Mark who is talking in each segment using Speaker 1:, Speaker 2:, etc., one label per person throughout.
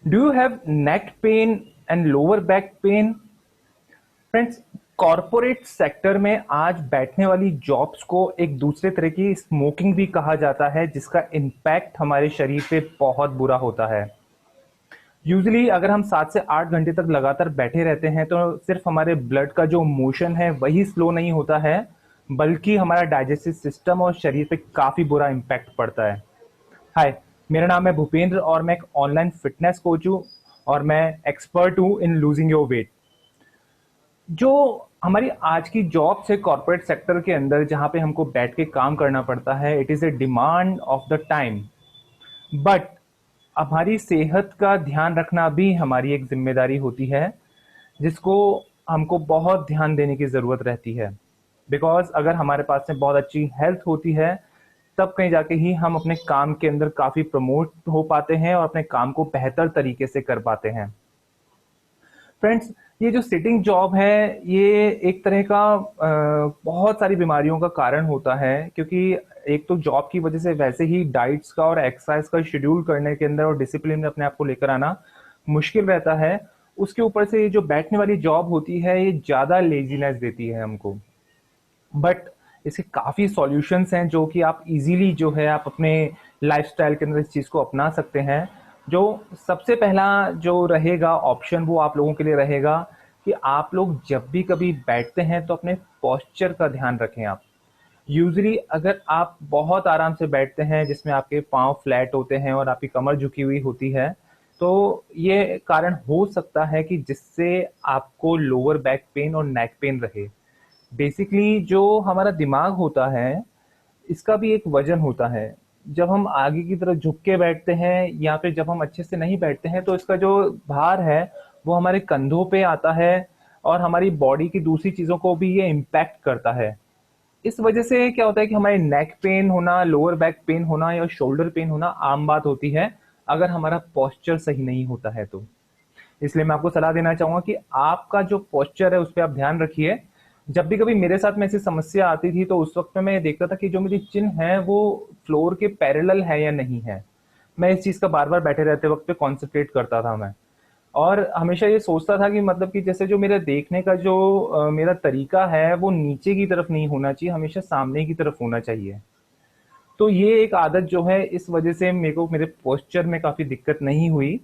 Speaker 1: Do you have neck pain and lower back pain? Friends, corporate sector में आज बैठने वाली जॉब्स को एक दूसरे तरह की स्मोकिंग भी कहा जाता है, जिसका इम्पैक्ट हमारे शरीर पे बहुत बुरा होता है। यूजुअली अगर हम 7 से 8 घंटे तक लगातार बैठे रहते हैं तो सिर्फ हमारे ब्लड का जो मोशन है वही स्लो नहीं होता है, बल्कि हमारा डाइजेस्टिव सिस्टम और शरीर पे काफ़ी बुरा इम्पैक्ट पड़ता है। हाय, मेरा नाम है भूपेंद्र और मैं एक ऑनलाइन फिटनेस कोच हूँ और मैं एक्सपर्ट हूँ इन लूजिंग योर वेट। जो हमारी आज की जॉब है कॉर्पोरेट सेक्टर के अंदर, जहाँ पे हमको बैठ के काम करना पड़ता है, it is a demand of the time. But हमारी सेहत का ध्यान रखना भी हमारी एक जिम्मेदारी होती है, जिसको हमको बहुत ध्यान देने की ज़रूरत रहती है। बिकॉज अगर हमारे पास में बहुत अच्छी हेल्थ होती है, तब कहीं जाके ही हम अपने काम के अंदर काफ़ी प्रमोट हो पाते हैं और अपने काम को बेहतर तरीके से कर पाते हैं। फ्रेंड्स, ये जो सिटिंग जॉब है, ये एक तरह का बहुत सारी बीमारियों का कारण होता है, क्योंकि एक तो जॉब की वजह से वैसे ही डाइट्स का और एक्सरसाइज का शेड्यूल करने के अंदर और डिसिप्लिन में अपने आप को लेकर आना मुश्किल रहता है। उसके ऊपर से ये जो बैठने वाली जॉब होती है, ये ज़्यादा लेजीनेस देती है हमको। बट इसके काफ़ी सॉल्यूशंस हैं जो कि आप इजीली जो है आप अपने लाइफस्टाइल के अंदर इस चीज़ को अपना सकते हैं। जो सबसे पहला जो रहेगा ऑप्शन, वो आप लोगों के लिए रहेगा कि आप लोग जब भी कभी बैठते हैं तो अपने पोस्चर का ध्यान रखें। आप यूजली अगर आप बहुत आराम से बैठते हैं, जिसमें आपके पाँव फ्लैट होते हैं और आपकी कमर झुकी हुई होती है, तो ये कारण हो सकता है कि जिससे आपको लोअर बैक पेन और नेक पेन रहे। बेसिकली जो हमारा दिमाग होता है, इसका भी एक वजन होता है। जब हम आगे की तरफ झुक के बैठते हैं या फिर जब हम अच्छे से नहीं बैठते हैं, तो इसका जो भार है वो हमारे कंधों पे आता है और हमारी बॉडी की दूसरी चीज़ों को भी ये इम्पैक्ट करता है। इस वजह से क्या होता है कि हमारे नेक पेन होना, लोअर बैक पेन होना या शोल्डर पेन होना आम बात होती है, अगर हमारा पोस्चर सही नहीं होता है तो। इसलिए मैं आपको सलाह देना चाहूंगा कि आपका जो पोस्चर है उस पर आप ध्यान रखिए। जब भी कभी मेरे साथ में ऐसी समस्या आती थी, तो उस वक्त में मैं देखता था कि जो मेरी चिन है वो फ्लोर के पैरेलल है या नहीं है। मैं इस चीज़ का बार बार बैठे रहते वक्त पे कॉन्सेंट्रेट करता था मैं, और हमेशा ये सोचता था कि मतलब कि जैसे जो मेरा देखने का जो मेरा तरीका है वो नीचे की तरफ नहीं होना चाहिए, हमेशा सामने की तरफ होना चाहिए। तो ये एक आदत जो है, इस वजह से मेरे को मेरे पोस्चर में काफ़ी दिक्कत नहीं हुई।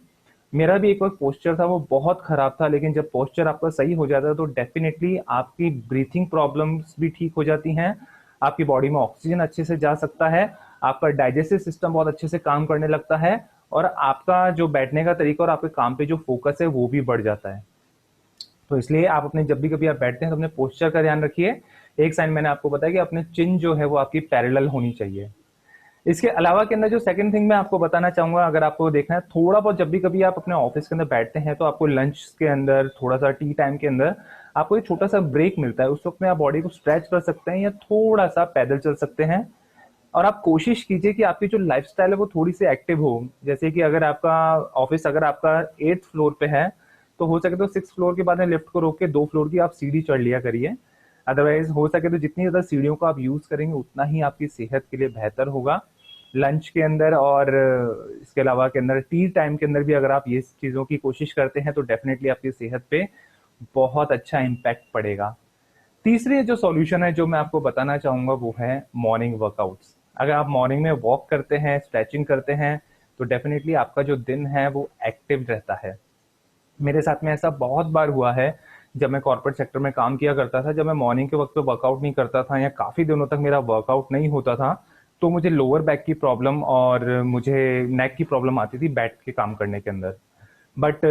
Speaker 1: मेरा भी एक बार पोस्चर था वो बहुत ख़राब था, लेकिन जब पोस्चर आपका सही हो जाता है तो डेफ़िनेटली आपकी ब्रीथिंग प्रॉब्लम्स भी ठीक हो जाती हैं, आपकी बॉडी में ऑक्सीजन अच्छे से जा सकता है, आपका डाइजेस्टिव सिस्टम बहुत अच्छे से काम करने लगता है और आपका जो बैठने का तरीका और आपके काम पे जो फ़ोकस है वो भी बढ़ जाता है। तो इसलिए आप अपने जब भी कभी आप बैठते हैं तो अपने पोस्चर का ध्यान रखिए। एक साइन मैंने आपको बताया कि अपने चिन जो है वो आपकी पैरेलल होनी चाहिए। इसके अलावा के अंदर जो सेकंड थिंग मैं आपको बताना चाहूँगा, अगर आपको देखना है थोड़ा बहुत, जब भी कभी आप अपने ऑफिस के अंदर बैठते हैं तो आपको लंच के अंदर, थोड़ा-सा टी टाइम के अंदर आपको एक छोटा-सा ब्रेक मिलता है। उस वक़्त में आप बॉडी को स्ट्रेच कर सकते हैं या थोड़ा-सा पैदल चल सकते हैं। और आप कोशिश कीजिए कि आपकी जो लाइफ़स्टाइल है वो थोड़ी-सी एक्टिव हो। जैसे कि अगर आपका ऑफिस अगर आपका 8th फ्लोर पे है, तो हो सके तो 6th फ्लोर के बाद में लिफ्ट को रोक के 2 फ्लोर की आप सीढ़ी चढ़ लिया करिए। अदरवाइज़ हो सके तो जितनी ज़्यादा सीढ़ियों को आप यूज़ करेंगे उतना ही आपकी सेहत के लिए बेहतर होगा। लंच के अंदर और इसके अलावा के अंदर टी टाइम के अंदर भी अगर आप ये चीज़ों की कोशिश करते हैं तो डेफ़िनेटली आपकी सेहत पे बहुत अच्छा इम्पैक्ट पड़ेगा। तीसरी जो सॉल्यूशन है जो मैं आपको बताना चाहूँगा वो है मॉर्निंग वर्कआउट्स। अगर आप मॉर्निंग में वॉक करते हैं, स्ट्रेचिंग करते हैं, तो डेफ़िनेटली आपका जो दिन है वो एक्टिव रहता है। मेरे साथ में ऐसा बहुत बार हुआ है, जब मैं कॉर्पोरेट सेक्टर में काम किया करता था, जब मैं मॉर्निंग के वक़्त पे वर्कआउट नहीं करता था या काफ़ी दिनों तक मेरा वर्कआउट नहीं होता था, तो मुझे लोअर बैक की प्रॉब्लम और मुझे नेक की प्रॉब्लम आती थी बैठ के काम करने के अंदर। बट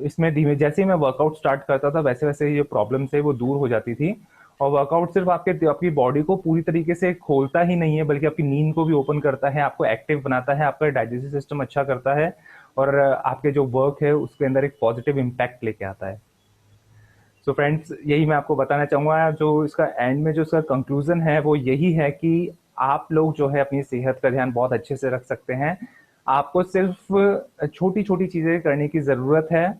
Speaker 1: इसमें धीमे जैसे ही मैं वर्कआउट स्टार्ट करता था, वैसे-वैसे ये प्रॉब्लम है वो दूर हो जाती थी। और वर्कआउट सिर्फ़ आपके आपकी बॉडी को पूरी तरीके से खोलता ही नहीं है, बल्कि आपकी नींद को भी ओपन करता है, आपको एक्टिव बनाता है, आपका डाइजेस्टिव सिस्टम अच्छा करता है और आपके जो वर्क है उसके अंदर एक पॉजिटिव इम्पैक्ट लेके आता है। सो फ्रेंड्स, यही मैं आपको बताना चाहूँगा, जो इसका एंड में जो इसका कंक्लूज़न है वो यही है कि आप लोग जो है अपनी सेहत का ध्यान बहुत अच्छे से रख सकते हैं। आपको सिर्फ़ छोटी-छोटी चीज़ें करने की ज़रूरत है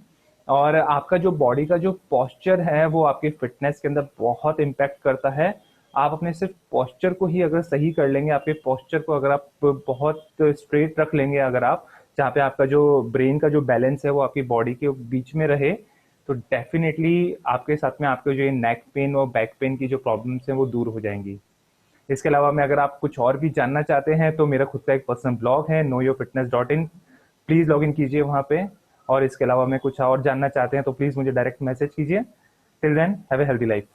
Speaker 1: और आपका जो बॉडी का जो पोस्चर है वो आपकी फ़िटनेस के अंदर बहुत इम्पैक्ट करता है। आप अपने सिर्फ़ पोस्चर को ही अगर सही कर लेंगे, आपके पोस्चर को अगर आप बहुत स्ट्रेट रख लेंगे अगर आप, जहाँ पे आपका जो ब्रेन का जो बैलेंस है वो आपकी बॉडी के बीच में रहे, तो डेफिनेटली आपके साथ में आपके जो ये नेक पेन और बैक पेन की जो प्रॉब्लम्स हैं वो दूर हो जाएंगी। इसके अलावा में अगर आप कुछ और भी जानना चाहते हैं तो मेरा खुद का एक पर्सनल ब्लॉग है knowyourfitness.in, प्लीज़ लॉग इन कीजिए वहाँ पे। और इसके अलावा मैं कुछ और जानना चाहते हैं तो प्लीज़ मुझे डायरेक्ट मैसेज कीजिए। Till then have a healthy life.